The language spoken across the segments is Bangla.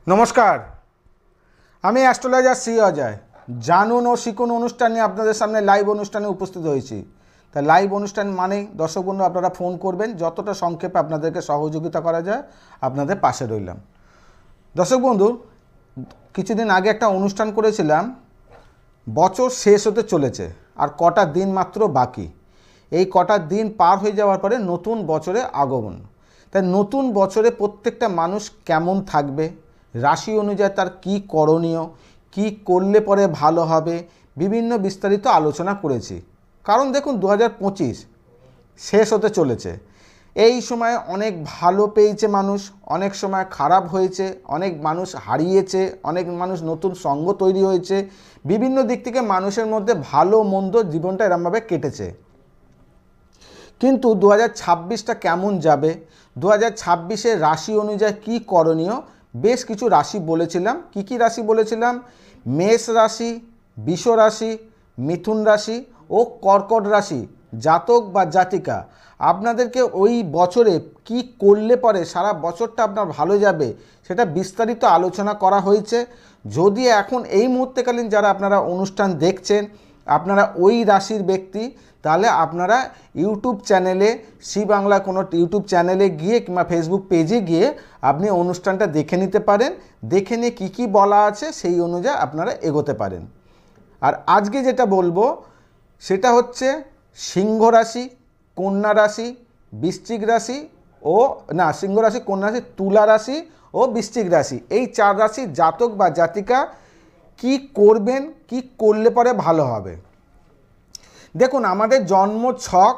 নমস্কার, আমি অ্যাস্ট্রোলজার শ্রী অজয়। জানুন ও শিখুন অনুষ্ঠান নিয়ে আপনাদের সামনে লাইভ অনুষ্ঠানে উপস্থিত হয়েছি। তাই লাইভ অনুষ্ঠান মানেই দর্শক বন্ধু আপনারা ফোন করবেন, যতটা সংক্ষেপে আপনাদেরকে সহযোগিতা করা যায় আপনাদের পাশে রইলাম। দর্শক বন্ধু, কিছুদিন আগে একটা অনুষ্ঠান করেছিলাম, বছর শেষ হতে চলেছে আর কটা দিন মাত্র বাকি। এই কটা দিন পার হয়ে যাওয়ার পরে নতুন বছরে আগমন। তাই নতুন বছরে প্রত্যেকটা মানুষ কেমন থাকবে, রাশি অনুযায়ী তার কী করণীয়, কি করলে পরে ভালো হবে, বিভিন্ন বিস্তারিত আলোচনা করেছি। কারণ দেখুন 2025 শেষ হতে চলেছে। এই সময় অনেক ভালো পেয়েছে মানুষ, অনেক সময় খারাপ হয়েছে, অনেক মানুষ হারিয়েছে, অনেক মানুষ নতুন সঙ্গ তৈরি হয়েছে। বিভিন্ন দিক থেকে মানুষের মধ্যে ভালো মন্দ জীবনটা এরমভাবে কেটেছে। কিন্তু 2026টা কেমন যাবে, 2026-এ রাশি অনুযায়ী কী করণীয়, বেশ কিছু রাশি বলেছিলাম। কি কি রাশি বলেছিলাম? মেষ রাশি, বৃষ রাশি, মিথুন রাশি ও কর্কট রাশি জাতক বা জাতিকা আপনাদেরকে ওই বছরে কি করলে পরে সারা বছরটা আপনার ভালো যাবে সেটা বিস্তারিত আলোচনা করা হয়েছে। যদি এখন এই মুহূর্তেকালীন যারা আপনারা অনুষ্ঠান দেখছেন আপনারা ওই রাশির ব্যক্তি, তাহলে আপনারা ইউটিউব চ্যানেলে, সি বাংলা কোনো ইউটিউব চ্যানেলে গিয়ে কিংবা ফেসবুক পেজে গিয়ে আপনি অনুষ্ঠানটা দেখে নিতে পারেন। দেখে নিয়ে কী কী বলা আছে সেই অনুযায়ী আপনারা এগোতে পারেন। আর আজকে যেটা বলবো সেটা হচ্ছে সিংহ রাশি, কন্যা রাশি, বৃশ্চিক রাশি ও সিংহ রাশি, কন্যা রাশি, তুলা রাশি ও বৃশ্চিক রাশি, এই 4 রাশির জাতক বা জাতিকা কি করবেন, কি করলে পরে ভালো হবে। দেখুন, আমাদের জন্ম ছক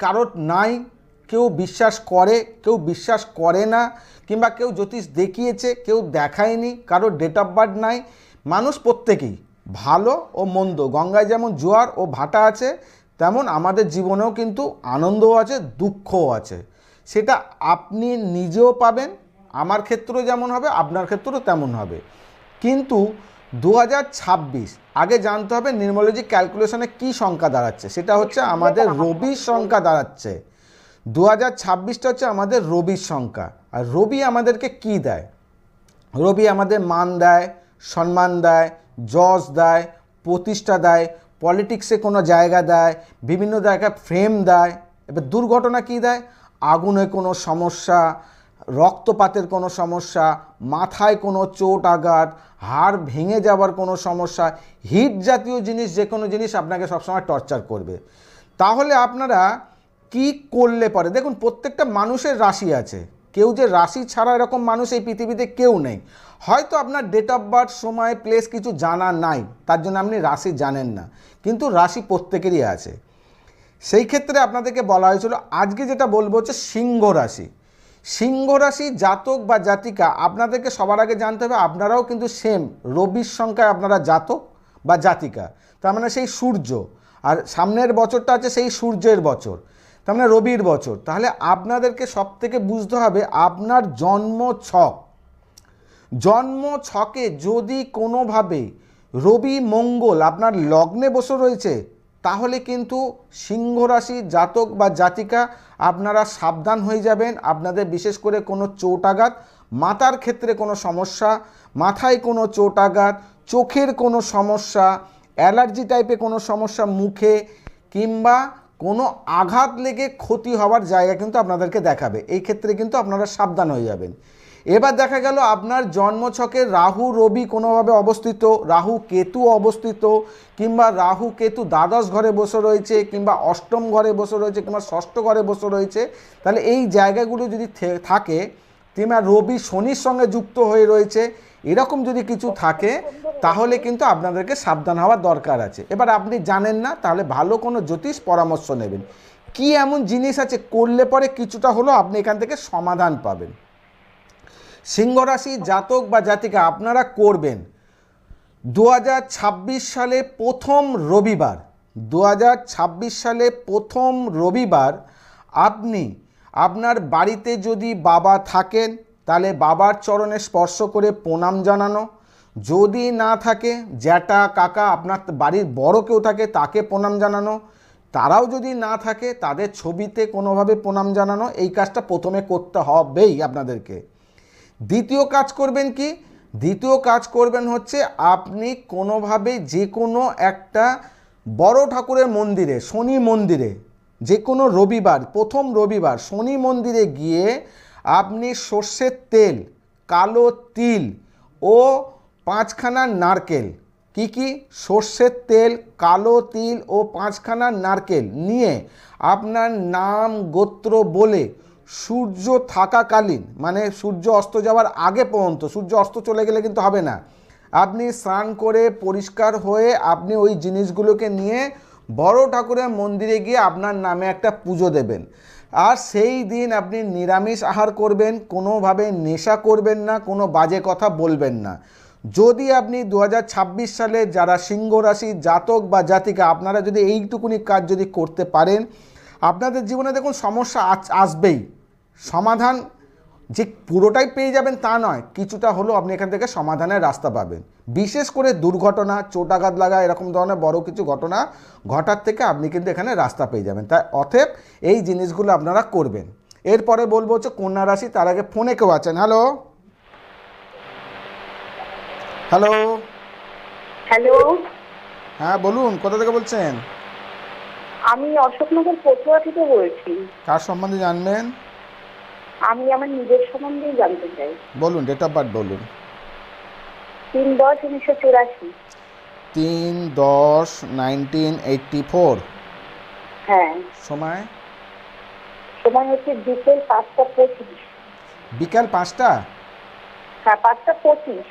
কারোর নাই, কেউ বিশ্বাস করে, কেউ বিশ্বাস করে না, কিংবা কেউ জ্যোতিষ দেখিয়েছে, কেউ দেখায়নি, কারোর ডেট অফ বার্থ নাই। মানুষ প্রত্যেকেই ভালো ও মন্দ, গঙ্গায় যেমন জোয়ার ও ভাটা আছে তেমন আমাদের জীবনেও কিন্তু আনন্দও আছে, দুঃখও আছে। সেটা আপনি নিজেও পাবেন, আমার ক্ষেত্রেও যেমন হবে আপনার ক্ষেত্রেও তেমন হবে। কিন্তু 2026 আগে জানতে হবে নিউমারোলজি ক্যালকুলেশনে কি সংখ্যা দাঁড়াচ্ছে। সেটা হচ্ছে আমাদের রবির সংখ্যা দাঁড়াচ্ছে। 2026টা হচ্ছে আমাদের রবির সংখ্যা। আর রবি আমাদেরকে কি দেয়? রবি আমাদের মান দেয়, সম্মান দেয়, যশ দেয়, প্রতিষ্ঠা দেয়, পলিটিক্সে কোনো জায়গা দেয়, বিভিন্ন জায়গায় ফ্রেম দেয়। এবার দুর্ঘটনা কি দেয়? আগুনে কোনো সমস্যা, রক্তপাতের কোনো সমস্যা, মাথায় কোনো চোট আঘাত, হাড় ভেঙে যাওয়ার কোনো সমস্যা, হিট জাতীয় জিনিস, যে কোনো জিনিস আপনাকে সবসময় টর্চার করবে। তাহলে আপনারা কি করলে পরে, দেখুন প্রত্যেকটা মানুষের রাশি আছে, কেউ যে রাশি ছাড়া এরকম মানুষ এই পৃথিবীতে কেউ নেই। হয়তো আপনার ডেট অফ বার্থ, সময়, প্লেস কিছু জানা নাই, তার জন্য আপনি রাশি জানেন না, কিন্তু রাশি প্রত্যেকেরই আছে। সেই ক্ষেত্রে আপনাদেরকে বলা হয়েছিল আজকে যেটা বলবো হচ্ছে সিংহ রাশি। সিংহ রাশি জাতক বা জাতিকা আপনাদেরকে সবার আগে জানতে হবে আপনারাও কিন্তু সেম রবির সংখ্যায় আপনারা জাতক বা জাতিকা, তার মানে সেই সূর্য, আর সামনের বছরটা আছে সেই সূর্যের বছর, তার মানে রবির বছর। তাহলে আপনাদেরকে সব থেকে বুঝতে হবে আপনার জন্ম ছক, জন্ম ছকে যদি কোনোভাবে রবি মঙ্গল আপনার লগ্নে বসে রয়েছে তাহলে কিন্তু সিংহ রাশি জাতক বা জাতিকা আপনারা সাবধান হয়ে যাবেন। আপনাদের বিশেষ করে কোনো চোট আঘাত, মাথার ক্ষেত্রে কোনো সমস্যা, মাথায় কোনো চোট আঘাত, চোখের কোনো সমস্যা, অ্যালার্জি টাইপের কোনো সমস্যা মুখে, কিংবা কোনো আঘাত লেগে ক্ষতি হওয়ার জায়গা কিন্তু আপনাদেরকে দেখাবে। এই ক্ষেত্রে কিন্তু আপনারা সাবধান হয়ে যাবেন। এবার দেখা গেল আপনার জন্মছকে রাহু রবি কোনোভাবে অবস্থিত, রাহু কেতু অবস্থিত, কিংবা রাহু কেতু দ্বাদশ ঘরে বসে রয়েছে, কিংবা অষ্টম ঘরে বসে রয়েছে, কিংবা ষষ্ঠ ঘরে বসে রয়েছে। তাহলে এই জায়গাগুলো যদি থাকে, কিংবা রবি শনির সঙ্গে যুক্ত হয়ে রয়েছে, এরকম যদি কিছু থাকে তাহলে কিন্তু আপনাদেরকে সাবধান হওয়ার দরকার আছে। এবার আপনি জানেন না, তাহলে ভালো কোনো জ্যোতিষ পরামর্শ নেবেন। কি এমন জিনিস আছে করলে পরে কিছুটা হলো আপনি এখান থেকে সমাধান পাবেন। সিংহ রাশি জাতক বা জাতিকা আপনারা করবেন 2026 সালে প্রথম রবিবার, 2026 সালে প্রথম রবিবার আপনি আপনার বাড়িতে যদি বাবা থাকেন তাহলে বাবার চরণে স্পর্শ করে প্রণাম জানানো, যদি না থাকে জ্যাঠা কাকা আপনার বাড়ির বড় কেউ থাকে তাকে প্রণাম জানানো, তারাও যদি না থাকে তাদের ছবিতে কোনোভাবে প্রণাম জানানো। এই কাজটা প্রথমে করতে হবেই আপনাদেরকে। দ্বিতীয় কাজ করবেন কি, দ্বিতীয় কাজ করবেন হচ্ছে আপনি কোনোভাবে যে কোনো একটা বড় ঠাকুরের মন্দিরে, শনি মন্দিরে, যে কোনো রবিবার, প্রথম রবিবার শনি মন্দিরে গিয়ে আপনি সর্ষের তেল, কালো তিল ও 5খানা নারকেল, কি সর্ষের তেল, কালো তিল ও 5খানা নারকেল নিয়ে আপনার নাম গোত্র বলে সূর্য থাকাকালীন, মানে সূর্য অস্ত যাওয়ার আগে পর্যন্ত, সূর্য অস্ত চলে গেলে কিন্তু হবে না, আপনি স্নান করে পরিষ্কার হয়ে আপনি ওই জিনিসগুলোকে নিয়ে বড় ঠাকুরের মন্দিরে গিয়ে আপনার নামে একটা পুজো দেবেন। আর সেই দিন আপনি নিরামিষ আহার করবেন, কোনোভাবে নেশা করবেন না, কোনো বাজে কথা বলবেন না। যদি আপনি 2026 সালে যারা সিংহ রাশি জাতক বা জাতিকা, আপনারা যদি এইটুকুনি কাজ যদি করতে পারেন, আপনাদের জীবনে দেখুন সমস্যা আসবেই, সমাধান যে পুরোটাই পেয়ে যাবেন তা নয়, কিছুটা হলেও আপনি এখান থেকে সমাধানের রাস্তা পাবেন। বিশেষ করে দুর্ঘটনা, চোটাঘাত লাগা, এরকম ধরনের বড় কিছু ঘটনা ঘটার থেকে আপনি কিন্তু এখানে রাস্তা পেয়ে যাবেন। তাই অতএব এই জিনিসগুলো আপনারা করবেন। এরপরে বলবো হচ্ছে কন্যা রাশি। তার আগে ফোনে কেউ আছেন? হ্যালো হ্যালো হ্যালো, হ্যাঁ বলুন, কোথা থেকে বলছেন? আমি অশোকনগর পটুয়া থেকে বলছি। কার সম্বন্ধে জানবেন? আমি আমার নিজের সম্বন্ধেই জানতে চাই। বলুন, ডেট অফ বার্থ বলুন। 3/10/1984। 3/10/1984। হ্যাঁ। সময়? সময় হচ্ছে বিকেল 5টা 25। বিকাল 5টা? হ্যাঁ, 5টা 25।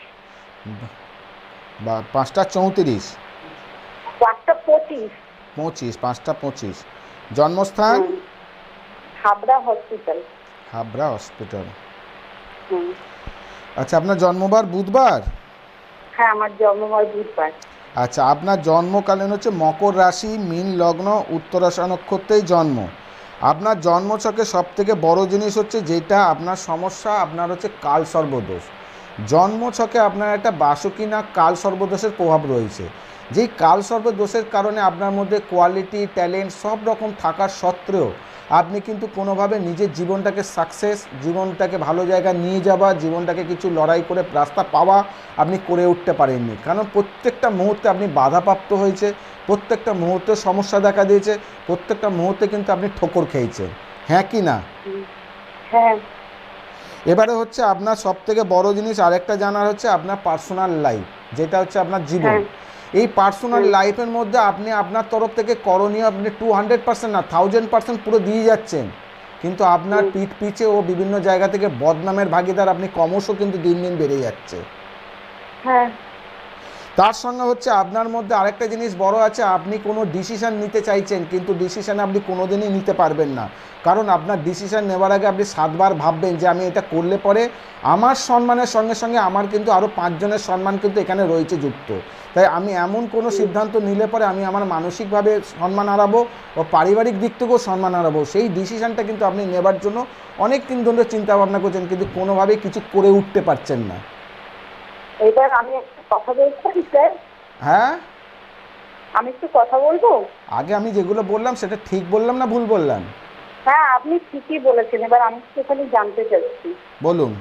বা 5টা 34? 5টা 25। 5টা 25। জন্মস্থান? হাবড়া হসপিটাল। হাবড়া হসপিটাল। আচ্ছা, আপনার জন্মবার বুধবার? হ্যাঁ, আমার জন্মবার বুধবার। আচ্ছা, আপনার জন্মকালীন হচ্ছে মকর রাশি, মীন লগ্ন, উত্তরাষাঢ় নক্ষত্রেই জন্ম। আপনার জন্মছকে সবথেকে বড় জিনিস হচ্ছে যেটা আপনার সমস্যা, আপনার হচ্ছে কাল সর্বদোষ। জন্মছকে আপনার একটা বাসুকী নাগ কাল সর্বদোষের প্রভাব রয়েছে। যেই কাল সর্বদোষের কারণে আপনার মধ্যে কোয়ালিটি, ট্যালেন্ট সব রকম থাকার সত্ত্বেও আপনি কিন্তু কোনোভাবে নিজের জীবনটাকে সাকসেস, জীবনটাকে ভালো জায়গায় নিয়ে যাওয়া, জীবনটাকে কিছু লড়াই করে রাস্তা পাওয়া আপনি করে উঠতে পারেননি। কারণ প্রত্যেকটা মুহূর্তে আপনি বাধাপ্রাপ্ত হয়েছে, প্রত্যেকটা মুহূর্তে সমস্যা দেখা দিয়েছে, প্রত্যেকটা মুহূর্তে কিন্তু আপনি ঠোকর খেয়েছেন। হ্যাঁ কি না? হ্যাঁ। এবারে হচ্ছে আপনার সবথেকে বড় জিনিস আরেকটা জানার হচ্ছে আপনার পার্সোনাল লাইফ, যেটা হচ্ছে আপনার জীবন। এই পার্সোনাল লাইফের মধ্যে আপনি আপনার তরফ থেকে করণীয় আপনি 200% না 1000% পুরো দিয়ে যাচ্ছেন, কিন্তু আপনার পিঠ পিছে ও বিভিন্ন জায়গা থেকে বদনামের ভাগিদার আপনি ক্রমশ কিন্তু দিন দিন বেড়ে যাচ্ছে। হ্যাঁ। তার সঙ্গে হচ্ছে আপনার মধ্যে আরেকটা জিনিস বড় আছে, আপনি কোনো ডিসিশান নিতে চাইছেন কিন্তু ডিসিশান আপনি কোনোদিনই নিতে পারবেন না। কারণ আপনার ডিসিশান নেওয়ার আগে আপনি 7বার ভাববেন যে আমি এটা করলে পরে আমার সম্মানের সঙ্গে সঙ্গে আমার কিন্তু আরও 5 জনের সম্মান কিন্তু এখানে রয়েছে যুক্ত। তাই আমি এমন কোনো সিদ্ধান্ত নিলে পরে আমি আমার মানসিকভাবে সম্মান হারাবো ও পারিবারিক দিক থেকেও সম্মান হারাবো। সেই ডিসিশানটা কিন্তু আপনি নেবার জন্য অনেক দিন ধরে চিন্তা ভাবনা করছেন, কিন্তু কোনোভাবেই কিছু করে উঠতে পারছেন না। এবার আমি একটা কথা বলছি স্যার। হ্যাঁ, আমি একটু কথা বলবো? আগে আমি যেগুলো বললাম সেটা ঠিক বললাম না ভুল বললাম? হ্যাঁ, আপনি ঠিকই বলেছেন। এবার আমি একটুখানি জানতে চাচ্ছি। বলুন।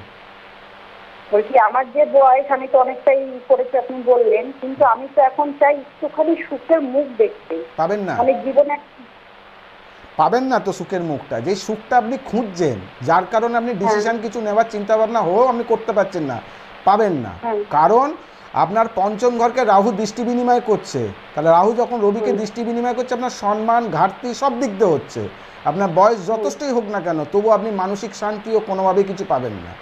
বলছি, আমার যে বয়স, আমি তো অনেকটাই করেছি আপনি বললেন, কিন্তু আমি তো এখন চাই একটুখানি সুখের মুখ দেখতে। পাবেন না? মানে জীবনে পাবেন না তো সুখের মুখটা, যে সুখটা আপনি খুঁজছেন, যার কারণে আপনি ডিসিশন কিছু নেওয়ার চিন্তা ভাবনা হয়েও আপনি করতে পারছেন না, পাবেন না। কারণ আপনার পঞ্চম ঘরকে রাহু দৃষ্টি বিনিময় করছে। তাহলে রাহু যখন রবিকে দৃষ্টি বিনিময় করছে, আপনার সম্মান ঘাটতি সব দিক দিয়ে হচ্ছে। আপনার বয়স যথেষ্টই হোক না কেন, তবু আপনি মানসিক শান্তিও কোনোভাবেই কিছু পাবেন না।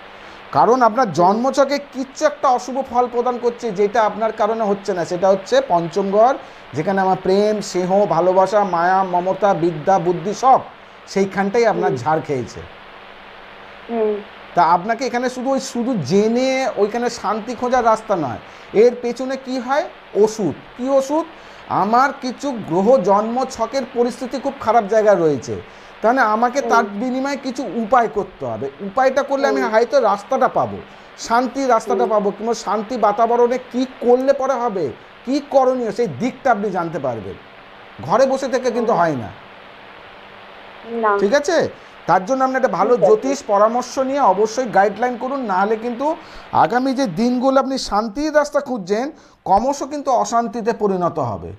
কারণ আপনার জন্মছকে কিচ্ছু একটা অশুভ ফল প্রদান করছে, যেটা আপনার কারণে হচ্ছে না। সেটা হচ্ছে পঞ্চম ঘর, যেখানে আমার প্রেম, স্নেহ, ভালোবাসা, মায়া, মমতা, বিদ্যা, বুদ্ধি সব সেইখানটাই আপনার ঝাড় খেয়েছে। তা আপনাকে এখানে শুধু জেনে ওইখানে শান্তি খোঁজার রাস্তা নয়, এর পেছনে কি হয় ওষুধ। কি ওষুধ? আমার কিছু গ্রহ জন্ম ছকের পরিস্থিতি খুব খারাপ জায়গায় রয়েছে, তাহলে আমাকে তার বিনিময়ে কিছু উপায় করতে হবে। উপায়টা করলে আমি হয়তো রাস্তাটা পাবো, শান্তির রাস্তাটা পাবো, কিংবা শান্তি বাতাবরণে কি করলে পরে হবে, কি করণীয় সেই দিকটা আপনি জানতে পারবেন। ঘরে বসে থেকে কিন্তু হয় না, ঠিক আছে? তার জন্য আপনি একটা ভালো জ্যোতিষ পরামর্শ নিয়ে অবশ্যই গাইডলাইন করুন, নাহলে কিন্তু আগামী যে দিনগুলো আপনি শান্তির রাস্তা খুঁজছেন ক্রমশ কিন্তু অশান্তিতে পরিণত হবে,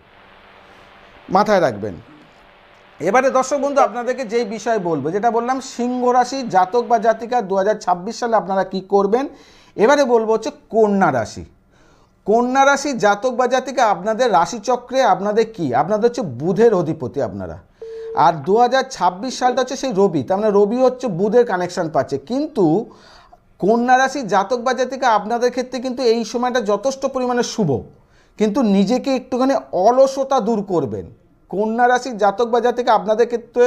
মাথায় রাখবেন। এবারে দর্শক বন্ধু আপনাদেরকে যেই বিষয় বলবো, যেটা বললাম সিংহ রাশি জাতক বা জাতিকা 2026 সালে আপনারা কি করবেন। এবারে বলবো হচ্ছে কন্যা রাশি। কন্যা রাশি জাতক বা জাতিকা আপনাদের রাশিচক্রে আপনাদের কি, আপনাদের হচ্ছে বুধের অধিপতি আপনারা। আর 2026 সালটা হচ্ছে সেই রবি, তার মানে রবি হচ্ছে বুধের কানেকশন পাচ্ছে। কিন্তু কন্যা রাশি জাতক বা জাতিকা আপনাদের ক্ষেত্রে কিন্তু এই সময়টা যথেষ্ট পরিমাণে শুভ, কিন্তু নিজেকে একটুখানি অলসতা দূর করবেন। কন্যা রাশির জাতক বা জাতিকা আপনাদের ক্ষেত্রে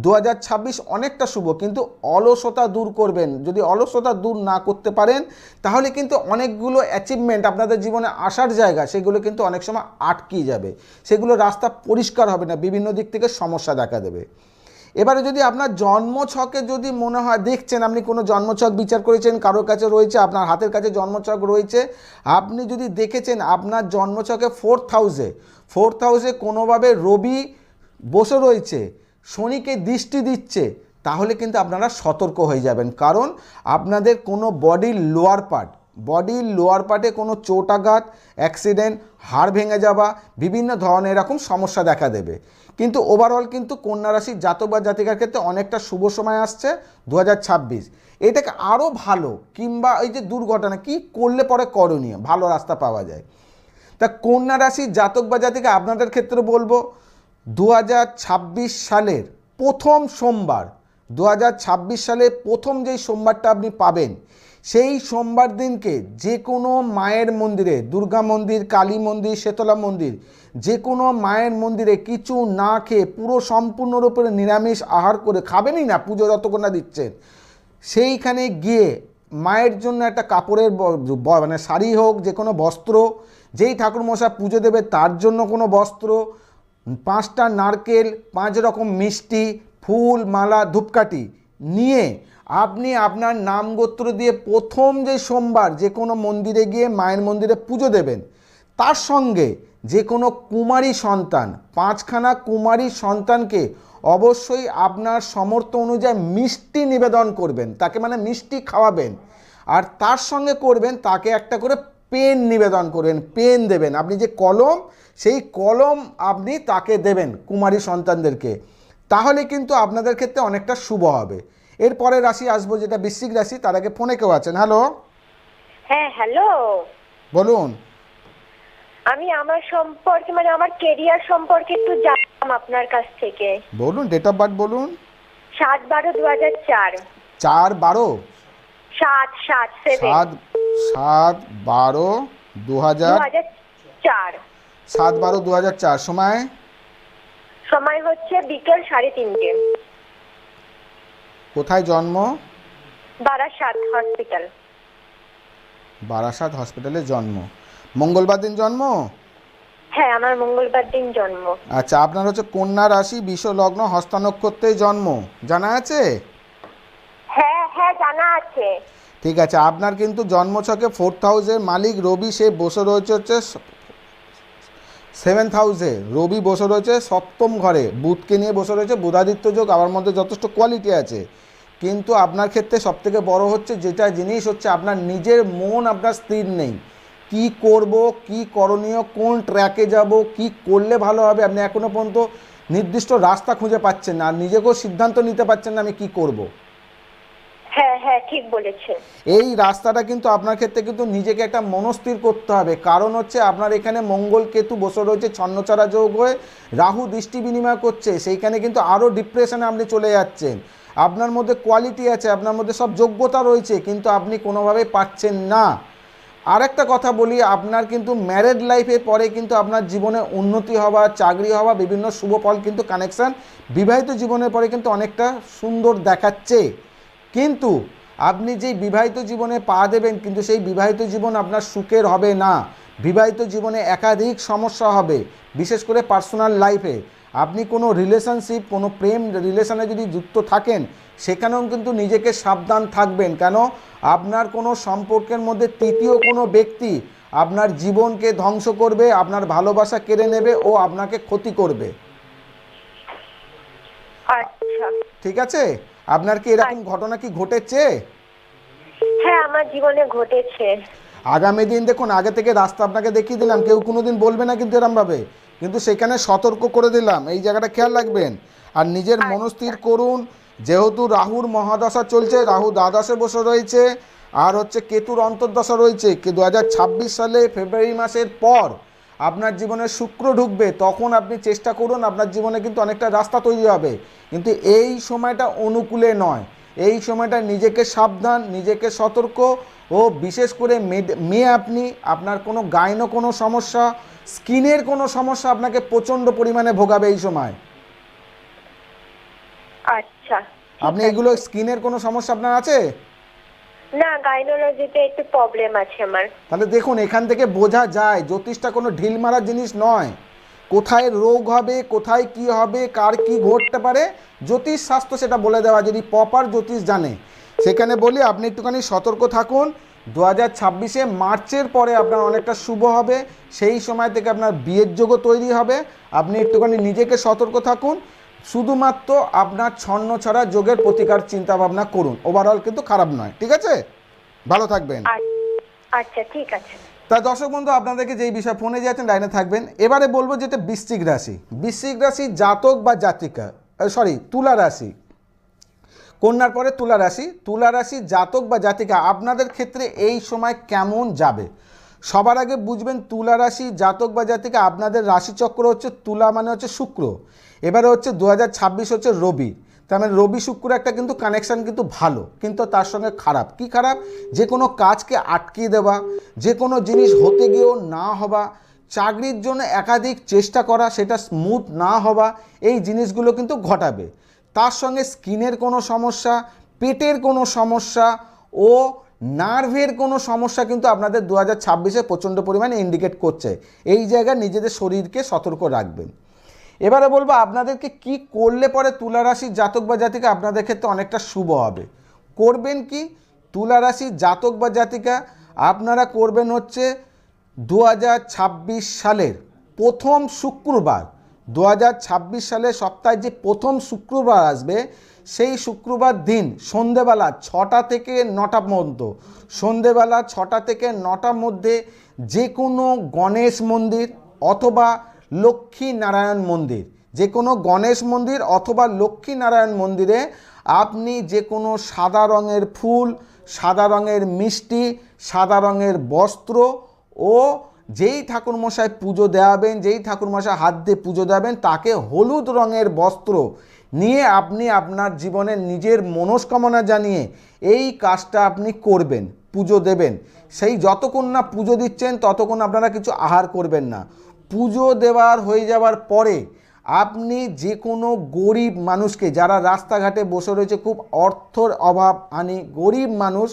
2026 অনেকটা শুভ, কিন্তু অলসতা দূর করবেন। যদি অলসতা দূর না করতে পারেন তাহলে কিন্তু অনেকগুলো অ্যাচিভমেন্ট আপনাদের জীবনে আসার জায়গা সেগুলো কিন্তু অনেক সময় আটকে যাবে, সেগুলো রাস্তা পরিষ্কার হবে না, বিভিন্ন দিক থেকে সমস্যা দেখা দেবে। এবারে যদি আপনার জন্মছকে যদি মনে হয়, দেখছেন আপনি কোনো জন্মছক বিচার করেছেন, কারোর কাছে রয়েছে, আপনার হাতের কাছে জন্মছক রয়েছে, আপনি যদি দেখেছেন আপনার জন্মছকে 4th হাউসে কোনোভাবে রবি বসে রয়েছে, শনিকে দৃষ্টি দিচ্ছে, তাহলে কিন্তু আপনারা সতর্ক হয়ে যাবেন। কারণ আপনাদের কোনো বডির লোয়ার পার্টে কোনো চোট আঘাত, অ্যাক্সিডেন্ট, হাড় ভেঙে যাওয়া, বিভিন্ন ধরনের এরকম সমস্যা দেখা দেবে। কিন্তু ওভারঅল কিন্তু কন্যা রাশির জাতক বা জাতিকার ক্ষেত্রে অনেকটা শুভ সময় আসছে 2026। এটাকে আরও ভালো, কিংবা এই যে দুর্ঘটনা কি করলে পরে করণীয় ভালো রাস্তা পাওয়া যায়। তা কন্যা রাশির জাতক বা জাতিকা আপনাদের ক্ষেত্রে বলবো 2026 সালের প্রথম সোমবার, 2026 সালের প্রথম যেই সোমবারটা আপনি পাবেন, সেই সোমবার দিনকে যে কোনো মায়ের মন্দিরে, দুর্গা মন্দির, কালী মন্দির, শীতলা মন্দির, যে কোনো মায়ের মন্দিরে কিছু না খেয়ে পুরো সম্পূর্ণরূপে নিরামিষ আহার করে, খাবেনই না পুজো যতক্ষণ না দিচ্ছেন, সেইখানে গিয়ে মায়ের জন্য একটা কাপড়ের মানে শাড়ি হোক, যে কোনো বস্ত্র, যেই ঠাকুরমশাই পুজো দেবে তার জন্য কোনো বস্ত্র, 5টা নারকেল, 5 রকম মিষ্টি, ফুল, মালা, ধূপকাঠি নিয়ে আপনি আপনার নাম গোত্র দিয়ে প্রথম যে সোমবার যে কোনো মন্দিরে গিয়ে মায়ের মন্দিরে পুজো দেবেন। তার সঙ্গে যে কোনো কুমারী সন্তান, 5খানা কুমারী সন্তানকে অবশ্যই আপনার সামর্থ্য অনুযায়ী মিষ্টি নিবেদন করবেন, তাকে মানে মিষ্টি খাওয়াবেন। আর তার সঙ্গে করবেন তাকে একটা করে পেন নিবেদন করবেন, পেন দেবেন। আপনি যে কলম, সেই কলম আপনি তাকে দেবেন কুমারী সন্তানদেরকে, তাহলে কিন্তু আপনাদের ক্ষেত্রে অনেকটা শুভ হবে। এরপরে রাশি আসবো যেটা বৃশ্চিক রাশি। তার আগে ফোনে কেউ আছেন? হ্যালো, হ্যাঁ হ্যালো, বলুন। আমি আমার সম্পর্কে মানে আমার কেরিয়ার সম্পর্কে একটু জানলাম আপনার কাছ থেকে। বলুন, ডেট অফ বার্থ বলুন। 7/12/2004। 4/12? 7/7/7 7/12/2004। 7/12/2004। সময় হচ্ছে বিকেল 3:30। কোথায় জন্ম? বারাসাত হসপিটাল। বারাসাত হসপিটালে জন্ম। মঙ্গলবার দিন জন্ম? হ্যাঁ, আমার মঙ্গলবার দিন জন্ম। আচ্ছা, আপনার হচ্ছে কন্যা রাশি, বিষ লগ্ন, হস্তা নক্ষত্রে জন্ম, জানা আছে? হ্যাঁ হ্যাঁ, জানা আছে। ঠিক আছে, আপনার কিন্তু জন্মছকে 4th হাউসের মালিক রবি, সে বসে রয়েছে হচ্ছে 7th হাউসে। রবি বসে রয়েছে 7ম ঘরে, বুধকে নিয়ে বসে রয়েছে, বুধাদিত্য যোগ, আমার মধ্যে যথেষ্ট কোয়ালিটি আছে। কিন্তু আপনার ক্ষেত্রে সবথেকে বড় হচ্ছে যেটা জিনিস হচ্ছে আপনার নিজের মন আপনার স্থির নেই। কি করব, কি করণীয়, কোন ট্র্যাকে যাব, কি করলে ভালো হবে, আপনি এখনও পর্যন্ত নির্দিষ্ট রাস্তা খুঁজে পাচ্ছেন না, আর নিজেকেও সিদ্ধান্ত নিতে পারছেন না আমি কি করব। হ্যাঁ হ্যাঁ, ঠিক বলেছেন। এই রাস্তাটা কিন্তু আপনার ক্ষেত্রে কিন্তু নিজেকে একটা মনস্থির করতে হবে। কারণ হচ্ছে আপনার এখানে মঙ্গল কেতু বসে রয়েছে ছন্নচারা যোগ হয়ে, রাহু দৃষ্টি বিনিময় করছে, সেইখানে কিন্তু আরও ডিপ্রেশনে আপনি চলে যাচ্ছেন। আপনার মধ্যে কোয়ালিটি আছে, আপনার মধ্যে সব যোগ্যতা রয়েছে, কিন্তু আপনি কোনোভাবেই পাচ্ছেন না। আরেকটা কথা বলি, আপনার কিন্তু ম্যারেড লাইফের পরে কিন্তু আপনার জীবনে উন্নতি হওয়া, চাকরি হওয়া, বিভিন্ন শুভ ফল কিন্তু কানেকশান বিবাহিত জীবনের পরে কিন্তু অনেকটা সুন্দর দেখাচ্ছে। কিন্তু আপনি যেই বিবাহিত জীবনে পা দেবেন, কিন্তু সেই বিবাহিত জীবন আপনার সুখের হবে না। বিবাহিত জীবনে একাধিক সমস্যা হবে, বিশেষ করে পার্সোনাল লাইফে। আপনি কোনো রিলেশনশিপ, কোনো প্রেম রিলেশনে যদি যুক্ত থাকেন, সেখানেও কিন্তু নিজেকে সাবধান থাকবেন। কেন? আপনার কোনো সম্পর্কের মধ্যে তৃতীয় কোনো ব্যক্তি আপনার জীবনকে ধ্বংস করবে, আপনার ভালোবাসা কেড়ে নেবে ও আপনাকে ক্ষতি করবে। আচ্ছা, ঠিক আছে? আপনার কি এরকম ঘটনা কি ঘটেছে? হ্যাঁ, আমার জীবনে ঘটেছে। আগামী দিন দেখুন, আগে থেকে রাস্তা আপনাকে দেখিয়ে দিলাম, কেউ কোনোদিন বলবে না কিন্তু এরমভাবে, কিন্তু সেখানে সতর্ক করে দিলাম, এই জায়গাটা খেয়াল রাখবেন। আর নিজের মনস্থির করুন, যেহেতু রাহুর মহাদশা চলছে, রাহু দ্বাদশে বসে রয়েছে, আর হচ্ছে কেতুর অন্তর্দশা রয়েছে, 2026 সালে ফেব্রুয়ারি মাসের পর আপনার জীবনে শুক্র ঢুকবে, তখন আপনি চেষ্টা করুন, আপনার জীবনে কিন্তু অনেকটা রাস্তা তৈরি হবে, কিন্তু এই সময়টা অনুকূলে নয়। এই সময়টা নিজেকে সাবধান, নিজেকে সতর্ক, ও বিশেষ করে মেয়ে আপনি, আপনার কোনো গাইনো কোনো সমস্যা, স্কিনের কোনো সমস্যা আপনাকে প্রচণ্ড পরিমাণে ভোগাবে এই সময়। আচ্ছা, আপনি এগুলো স্কিনের কোনো সমস্যা আপনার আছে? না, গাইনোলজিতে একটু প্রবলেম আছে আমার। তাহলে দেখুন, এখান থেকে বোঝা যায় জ্যোতিষটা কোনো ঢিল মারার জিনিস নয়। কোথায় রোগ হবে, কোথায় কি হবে, কার কি ঘটতে পারে, জ্যোতিষ শাস্ত্র সেটা বলে দেওয়া, যদি প্রপার জ্যোতিষ জানে। সেখানে বলি আপনি একটুখানি সতর্ক থাকুন। 2026-এ মার্চের পরে আপনার অনেকটা শুভ হবে, সেই সময় থেকে আপনার বিয়ের যোগও তৈরি হবে। আপনি একটুখানি নিজেকে সতর্ক থাকুন, শুধুমাত্র আপনার ছন্ন ছড়া যোগের প্রতিকার চিন্তা ভাবনা করুন, ওভারঅল কিন্তু খারাপ নয়। ঠিক আছে, ভালো থাকবেন। আচ্ছা, ঠিক আছে। তা দর্শক বন্ধু, আপনাদেরকে যেই বিষয় ফোনে যাচ্ছেন লাইনে থাকবেন। এবারে বলবো যেটা বৃশ্চিক রাশি, বৃশ্চিক রাশি জাতক বা জাতিকা, তুলা রাশি, কন্যার পরে তুলা রাশি, তুলা রাশি জাতক বা জাতিকা, আপনাদের ক্ষেত্রে এই সময় কেমন যাবে? সবার আগে বুঝবেন, তুলা রাশি জাতক বা জাতিকা, আপনাদের রাশিচক্র হচ্ছে তুলা, মানে হচ্ছে শুক্র। এবারে হচ্ছে 2026 হচ্ছে রবি, তার মানে রবি শুক্র একটা কিন্তু কানেকশান কিন্তু ভালো, কিন্তু তার সঙ্গে খারাপ। কি খারাপ? যে কোনো কাজকে আটকিয়ে দেওয়া, যে কোনো জিনিস হতে গিয়েও না হওয়া, চাকরির জন্য একাধিক চেষ্টা করা, সেটা স্মুথ না হওয়া, এই জিনিসগুলো কিন্তু ঘটাবে। তার সঙ্গে স্কিনের কোনো সমস্যা, পেটের কোনো সমস্যা ও নার্ভের কোনো সমস্যা কিন্তু আপনাদের 2026-এ প্রচণ্ড পরিমাণে ইন্ডিকেট করছে। এই জায়গায় নিজেদের শরীরকে সতর্ক রাখবেন। এবারে বলবো আপনাদেরকে কি করলে পরে তুলা রাশির জাতক বা জাতিকা আপনাদের ক্ষেত্রে অনেকটা শুভ হবে। করবেন কি? তুলা রাশির জাতক বা জাতিকা আপনারা করবেন হচ্ছে 2026 সালের প্রথম শুক্রবার, 2026 সালের সপ্তাহে যে প্রথম শুক্রবার আসবে, সেই শুক্রবার দিন সন্ধেবেলা 6টা থেকে 9টা পর্যন্ত, সন্ধেবেলা 6টা থেকে 9টার মধ্যে যে কোনো গণেশ মন্দির অথবা লক্ষ্মী নারায়ণ মন্দির, যে কোনো গণেশ মন্দির অথবা লক্ষ্মী নারায়ণ মন্দিরে আপনি যে কোনো সাদা রঙের ফুল, সাদা রঙের মিষ্টি, সাদা রঙের বস্ত্র ও যেই ঠাকুরমশাই পুজো দেওয়াবেন, যেই ঠাকুরমশাই হাত দিয়ে পুজো দেবেন, তাকে হলুদ রঙের বস্ত্র নিয়ে আপনি আপনার জীবনের নিজের মনস্কামনা জানিয়ে এই কাজটা আপনি করবেন, পুজো দেবেন। সেই যতক্ষণ না পুজো দিচ্ছেন ততক্ষণ আপনারা কিছু আহার করবেন না। পুজো দেওয়ার হয়ে যাওয়ার পরে আপনি যে কোনো গরিব মানুষকে, যারা রাস্তাঘাটে বসে রয়েছে, খুব অর্থর অভাব আনি গরিব মানুষ,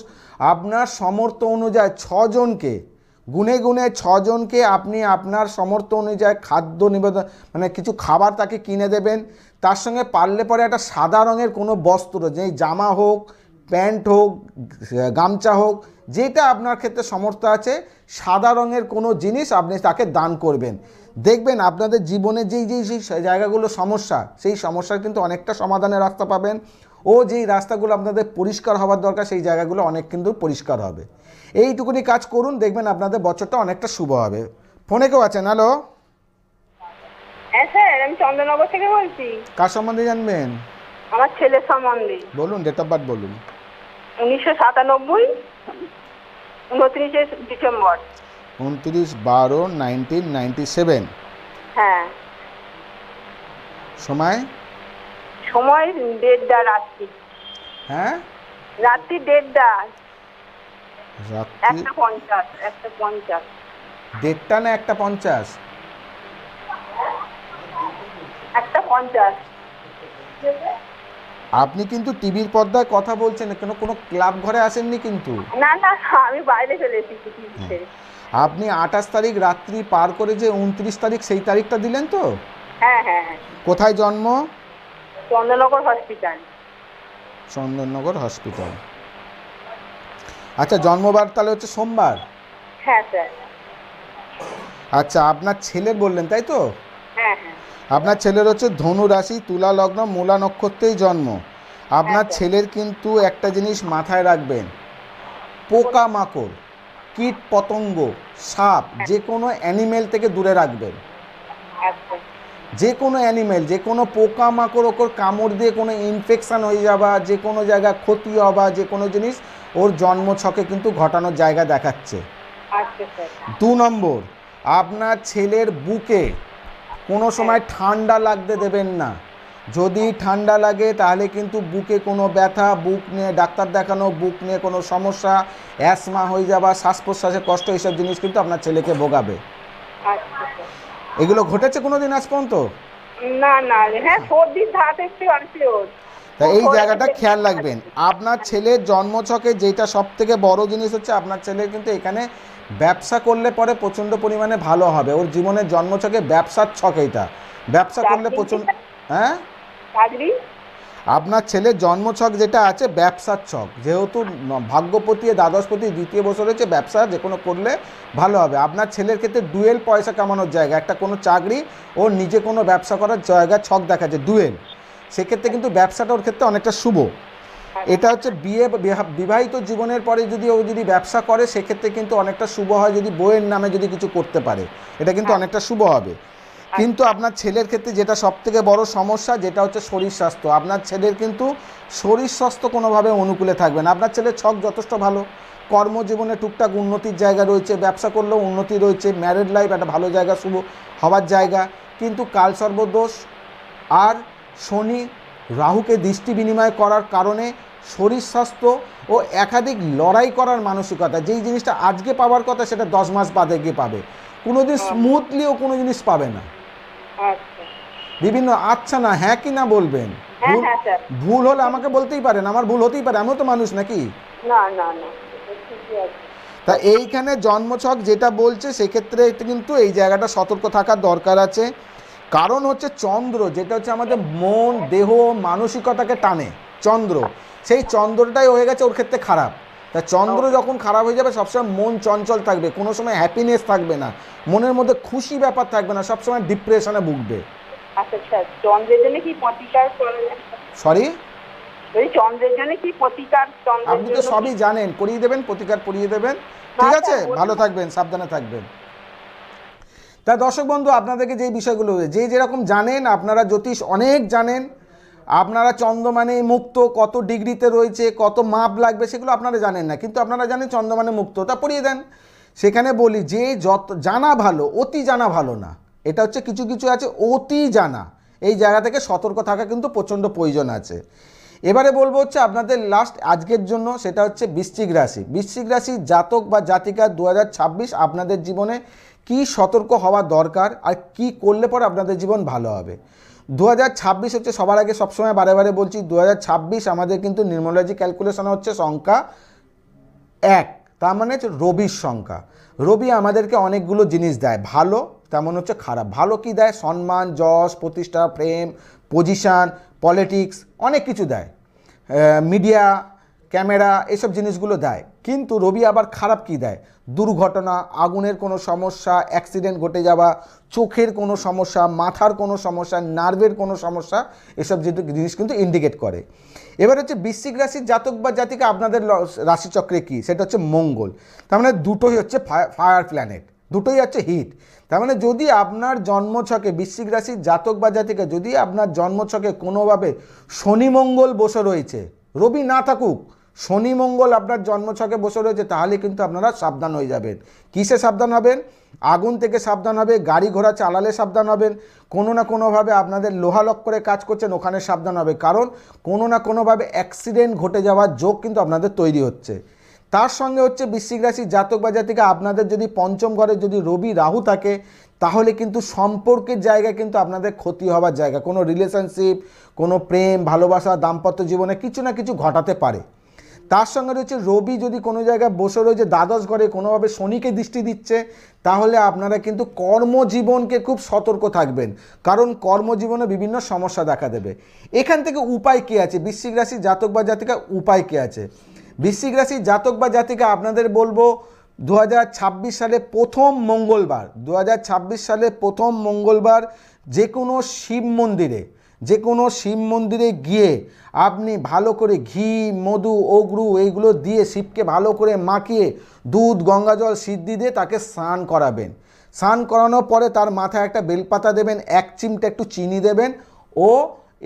আপনার সামর্থ্য অনুযায়ী 6 জনকে, গুনে গুনে 6 জনকে আপনি আপনার সামর্থ্য অনুযায়ী খাদ্য নিবেদন, মানে কিছু খাবার তাকে কিনে দেবেন। তার সঙ্গে পারলে পরে একটা সাদা রঙের কোনো বস্ত্র, যেই জামা হোক, প্যান্ট হোক, গামছা হোক, যেটা আপনার ক্ষেত্রে সামর্থ্য আছে, সাদা রঙের কোনো জিনিস আপনি তাকে দান করবেন। দেখবেন আপনাদের জীবনে যেই জায়গাগুলো সমস্যা, সেই সমস্যার কিন্তু অনেকটা সমাধানের রাস্তা পাবেন, ও যেই রাস্তাগুলো আপনাদের পরিষ্কার হওয়ার দরকার, সেই জায়গাগুলো অনেক কিন্তু পরিষ্কার হবে। এইটুকুনি কাজ করুন, দেখবেন আপনাদের বছরটা অনেকটা শুভ হবে। ফোনে কেউ আছেন? হ্যালো। হ্যাঁ স্যার, আমি চন্দ্রনগর থেকে বলছি। কার সম্বন্ধে জানবেন? আমার ছেলের সম্বন্ধে। বলুন, ডেট অফ বার্থ বলুন। 1997, 29শে ডিসেম্বর। 29/12/1997। হ্যাঁ। সময়? সময় 1:30 রাত্রি। হ্যাঁ, রাত্রি 1:30, রাত্রি 1:50, 1:50। 1:30 না 1:50? 1:50। আপনি কিন্তু টিভির পর্দায় কথা বলছেন, কোনো ক্লাব ঘরে আসেননি কিন্তু। না না, আমি বাইরে চলে এসেছি টিভি ছেড়ে। আপনি 28 তারিখ রাত্রি পার করে যে 29 তারিখ, সেই তারিখটা দিলেন তো? হ্যাঁ হ্যাঁ হ্যাঁ। কোথায় জন্ম? চন্দ্রনগর হসপিটাল। চন্দননগর হসপিটাল। আচ্ছা, জন্মবার তাহলে হচ্ছে সোমবার। হ্যাঁ স্যার। আচ্ছা, আপনার ছেলের বললেন তাই তো? হ্যাঁ হ্যাঁ। আপনার ছেলের হচ্ছে ধনু রাশি, তুলা লগ্ন, মূলা নক্ষত্রেই জন্ম। আপনার স্যার। ছেলের কিন্তু একটা জিনিস মাথায় রাখবেন, পোকামাকড়, কীট পতঙ্গ, সাপ, যে কোনো অ্যানিমেল থেকে দূরে রাখবেন। আচ্ছা যে কোনো অ্যানিমেল, যে কোনো পোকামাকড় ওর কামড় দিয়ে কোনো ইনফেকশান হয়ে যাওয়া, যে কোনো জায়গায় ক্ষতি হওয়া, যে কোনো জিনিস ওর জন্মছকে কিন্তু ঘটানোর জায়গা দেখাচ্ছে। আচ্ছা স্যার। 2 নম্বর, আপনার ছেলের বুকে কোনো সময় ঠান্ডা লাগতে দেবেন না। যদি ঠান্ডা লাগে তাহলে কিন্তু বুকে কোনো ব্যথা, বুক নিয়ে ডাক্তার দেখানো, বুক নিয়ে কোনো সমস্যা, অ্যাসমা হয়ে যাওয়া, শ্বাস প্রশ্বাসে কষ্ট, এইসব জিনিস কিন্তু আপনার ছেলেকে ভোগাবে। আচ্ছা স্যার। এগুলো ঘটেছে কোনো দিন আজ পর্যন্ত? না না, হ্যাঁ সর্দির ধাত একটু আনসিওর। তা এই জায়গাটা খেয়াল রাখবেন। আপনার ছেলের জন্মছকে যেটা সব থেকে বড় জিনিস হচ্ছে, আপনার ছেলের কিন্তু এখানে ব্যবসা করলে পরে প্রচণ্ড পরিমাণে ভালো হবে। ওর জীবনের জন্মছকে ব্যবসার ছক এইটা, ব্যবসা করলে প্রচণ্ড। হ্যাঁ, চাকরি? আপনার ছেলের জন্মছক যেটা আছে ব্যবসার ছক, যেহেতু ভাগ্যপতি দ্বাদশপতি দ্বিতীয় বছর হচ্ছে, ব্যবসা যে কোনো করলে ভালো হবে। আপনার ছেলের ক্ষেত্রে ডুয়েল পয়সা কামানোর জায়গা, একটা কোনো চাকরি ও নিজে কোনো ব্যবসা করার জায়গা ছক দেখাচ্ছে ডুয়েল, সেক্ষেত্রে কিন্তু ব্যবসাটা ওর ক্ষেত্রে অনেকটা শুভ। এটা হচ্ছে বিবাহিত জীবনের পরে যদি ও যদি ব্যবসা করে সেক্ষেত্রে কিন্তু অনেকটা শুভ হয়, যদি বইয়ের নামে যদি কিছু করতে পারে এটা কিন্তু অনেকটা শুভ হবে। কিন্তু আপনার ছেলের ক্ষেত্রে যেটা সবথেকে বড় সমস্যা, যেটা হচ্ছে শরীর স্বাস্থ্য। আপনার ছেলের কিন্তু শরীর স্বাস্থ্য কোনোভাবে অনুকূলে থাকবে না। আপনার ছেলের ছক যথেষ্ট ভালো, কর্মজীবনে টুকটাক উন্নতির জায়গা রয়েছে, ব্যবসা করলেও উন্নতি রয়েছে, ম্যারিড লাইফ একটা ভালো জায়গা, শুভ হওয়ার জায়গা। কিন্তু কালসর্পদোষ আর শনি রাহুকে দৃষ্টি বিনিময় করার কারণে শরীর স্বাস্থ্য ও একাধিক লড়াই করার মানসিকতা, যেই জিনিসটা আজকে পাওয়ার কথা সেটা 10 মাস বাদে গিয়ে পাবে। কোনোদিন স্মুথলিও কোনো জিনিস পাবে না। আচ্ছা বিভিন্ন আচ্ছা না হ্যাঁ কি না বলবেন। হ্যাঁ ভুল হ্যাঁ স্যার। ভুল হলে আমাকে বলতেই পারেন, আমার ভুল হতেই পারে, আমিও তো মানুষ নাকি। না না না, ঠিকই আছে। তা এইখানে জন্মছক যেটা বলছে সেক্ষেত্রে কিন্তু এই জায়গাটা সতর্ক থাকার দরকার আছে। কারণ হচ্ছে চন্দ্র, যেটা হচ্ছে আমাদের মন, দেহ, মানসিকতাকে টানে চন্দ্র, সেই চন্দ্রটাই হয়ে গেছে ওর ক্ষেত্রে খারাপ। তা চন্দ্র যখন খারাপ হয়ে যাবে সবসময় মন চঞ্চল থাকবে, কোনো সময় হ্যাপিনেস থাকবে না, মনের মধ্যে খুশি ব্যাপার থাকবে না, সবসময় ডিপ্রেশনে ভুগবে। আচ্ছা স্যার, চন্দ্রের জন্য কি প্রতিকার করা যায়? সরি, ওই চন্দ্রের জন্য কি প্রতিকার? চন্দ্রের আপনি তো জন্য সবই জানেন, করিয়ে দেবেন, প্রতিকার করিয়ে দেবেন। ঠিক আছে, ভালো থাকবেন, সাবধানে থাকবেন। তা দর্শক বন্ধু, আপনাদেরকে যেই বিষয়গুলো যে যেরকম জানেন, আপনারা জ্যোতিষ অনেক জানেন, আপনারা চন্দ্রমানে মুক্ত কত ডিগ্রিতে রয়েছে, কত মাপ লাগবে সেগুলো আপনারা জানেন না, কিন্তু আপনারা জানেন চন্দ্রমানে মুক্ত, তা পড়িয়ে দেন। সেখানে বলি যে যত জানা ভালো, অতি জানা ভালো না। এটা হচ্ছে কিছু কিছু আছে অতি জানা, এই জায়গা থেকে সতর্ক থাকা কিন্তু প্রচণ্ড প্রয়োজন আছে। এবারে বলবো হচ্ছে আপনাদের লাস্ট আজকের জন্য, সেটা হচ্ছে বৃশ্চিক রাশি। বৃশ্চিক রাশি জাতক বা জাতিকা 2026 আপনাদের জীবনে কি সতর্ক হওয়া দরকার আর কি করলে পরে আপনাদের জীবন ভালো হবে। 2026 হচ্ছে, সবার আগে সবসময় বারে বারে বলছি, 2026 আমাদের কিন্তু নিউমারোলজি ক্যালকুলেশন হচ্ছে সংখ্যা 1, তার মানে হচ্ছে রবির সংখ্যা। রবি আমাদেরকে অনেকগুলো জিনিস দেয়, ভালো তেমন হচ্ছে খারাপ। ভালো কি দেয়? সম্মান, যশ, প্রতিষ্ঠা, প্রেম, পজিশান, পলিটিক্স, অনেক কিছু দেয়, মিডিয়া, ক্যামেরা, এসব জিনিসগুলো দেয়। কিন্তু রবি আবার খারাপ কি দেয়? দুর্ঘটনা, আগুনের কোনো সমস্যা, অ্যাক্সিডেন্ট ঘটে যাওয়া, চোখের কোনো সমস্যা, মাথার কোনো সমস্যা, নার্ভের কোনো সমস্যা, এসব জিনিস কিন্তু ইন্ডিকেট করে। এবার হচ্ছে বৃশ্চিক রাশির জাতক বা জাতিকা আপনাদের রাশিচক্রে কি, সেটা হচ্ছে মঙ্গল। তার মানে দুটোই হচ্ছে ফায়ার প্ল্যানেট, দুটোই হচ্ছে হিট। তার মানে যদি আপনার জন্মছকে বৃশ্চিক রাশির জাতক বা জাতিকা, যদি আপনার জন্মছকে কোনোভাবে শনি মঙ্গল বসে রয়েছে, রবি না থাকুক, শনি মঙ্গল আপনার জন্মছকে বসে রয়েছে, তাহলে কিন্তু আপনারা সাবধান হয়ে যাবেন। কিসে সাবধান হবেন? আগুন থেকে সাবধান হবে, গাড়ি ঘোড়া চালালে সাবধান হবেন, কোনো না কোনোভাবে আপনাদের লোহা লক্করে কাজ করছেন ওখানে সাবধান হবে, কারণ কোনো না কোনোভাবে অ্যাক্সিডেন্ট ঘটে যাওয়ার যোগ কিন্তু আপনাদের তৈরি হচ্ছে। তার সঙ্গে হচ্ছে বৃশ্চিক রাশির জাতক বা জাতিকা আপনাদের যদি পঞ্চম ঘরে যদি রবি রাহু থাকে, তাহলে কিন্তু সম্পর্কের জায়গায় কিন্তু আপনাদের ক্ষতি হওয়ার জায়গা, কোনো রিলেশনশিপ, কোনো প্রেম ভালোবাসা, দাম্পত্য জীবনে কিছু না কিছু ঘটাতে পারে। তার সঙ্গে রয়েছে রবি যদি কোনো জায়গায় বসে রয়েছে দ্বাদশ ঘরে, কোনোভাবে শনিকে দৃষ্টি দিচ্ছে, তাহলে আপনারা কিন্তু কর্মজীবনকে খুব সতর্ক থাকবেন, কারণ কর্মজীবনে বিভিন্ন সমস্যা দেখা দেবে। এখান থেকে উপায় কী আছে? বৃশ্চিক রাশির জাতক বা জাতিকা উপায় কী আছে? বৃশ্চিক রাশির জাতক বা জাতিকা আপনাদের বলবো 2026 সালে প্রথম মঙ্গলবার, 2026 সালে প্রথম মঙ্গলবার যে কোনো শিব মন্দিরে যে কোনো শিব মন্দিরে গিয়ে আপনি ভালো করে ঘি, মধু, অগরু এইগুলো দিয়ে শিবকে ভালো করে মাখিয়ে দুধ, গঙ্গাজল, সিদ্ধি দিয়ে তাকে স্নান করাবেন। স্নান করানোর পরে তার মাথায় একটা বেলপাতা দেবেন, 1 চিমটা একটু চিনি দেবেন ও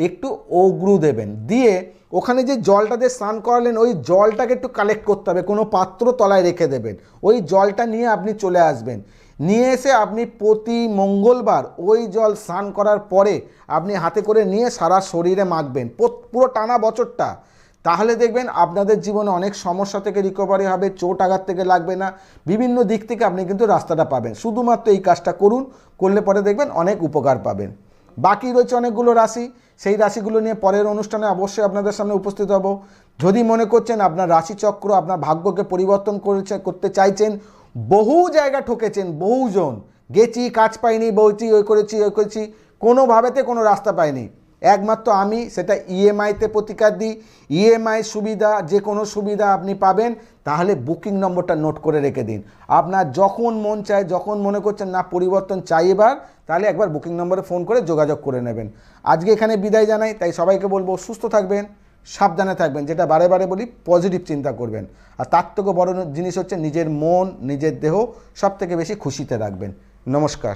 একটু অগরু দেবেন, দিয়ে ওখানে যে জলটা দিয়ে স্নান করালেন ওই জলটাকে একটু কালেক্ট করতে হবে, কোনো পাত্র তলায় রেখে দেবেন। ওই জলটা নিয়ে আপনি চলে আসবেন, নিয়ে এসে আপনি প্রতি মঙ্গলবার ওই জল স্নান করার পরে আপনি হাতে করে নিয়ে সারা শরীরে মাখবেন পুরো টানা বছরটা। তাহলে দেখবেন আপনাদের জীবনে অনেক সমস্যা থেকে রিকভারি হবে, চোট আঘাত থেকে লাগবে না, বিভিন্ন দিক থেকে আপনি কিন্তু রাস্তাটা পাবেন। শুধুমাত্র এই কাজটা করুন, করলে পরে দেখবেন অনেক উপকার পাবেন। বাকি রয়েছে অনেকগুলো রাশি, সেই রাশিগুলো নিয়ে পরের অনুষ্ঠানে অবশ্যই আপনাদের সামনে উপস্থিত হব। যদি মনে করছেন আপনার রাশিচক্র আপনার ভাগ্যকে পরিবর্তন করতে চাইছেন, বহু জায়গা ঠকেছেন, বহুজন গেছি, কাজ পাইনি, বলছি ওই করেছি, কোনোভাবেতে কোনো রাস্তা পাইনি। একমাত্র আমি সেটা ইএমআইতে প্রতিকার দিই। ইএমআই সুবিধা, যে কোনো সুবিধা আপনি পাবেন, তাহলে বুকিং নম্বরটা নোট করে রেখে দিন। আপনার যখন মন চায়, যখন মনে করছেন না পরিবর্তন চাই এবার, তাহলে একবার বুকিং নম্বরে ফোন করে যোগাযোগ করে নেবেন। আজকে এখানে বিদায় জানাই, তাই সবাইকে বলবো সুস্থ থাকবেন, সাবধানে থাকবেন, যেটা বারে বারে বলি পজিটিভ চিন্তা করবেন। আর তার থেকে বড় জিনিস হচ্ছে নিজের মন, নিজের দেহ সব থেকে বেশি খুশিতে রাখবেন। নমস্কার।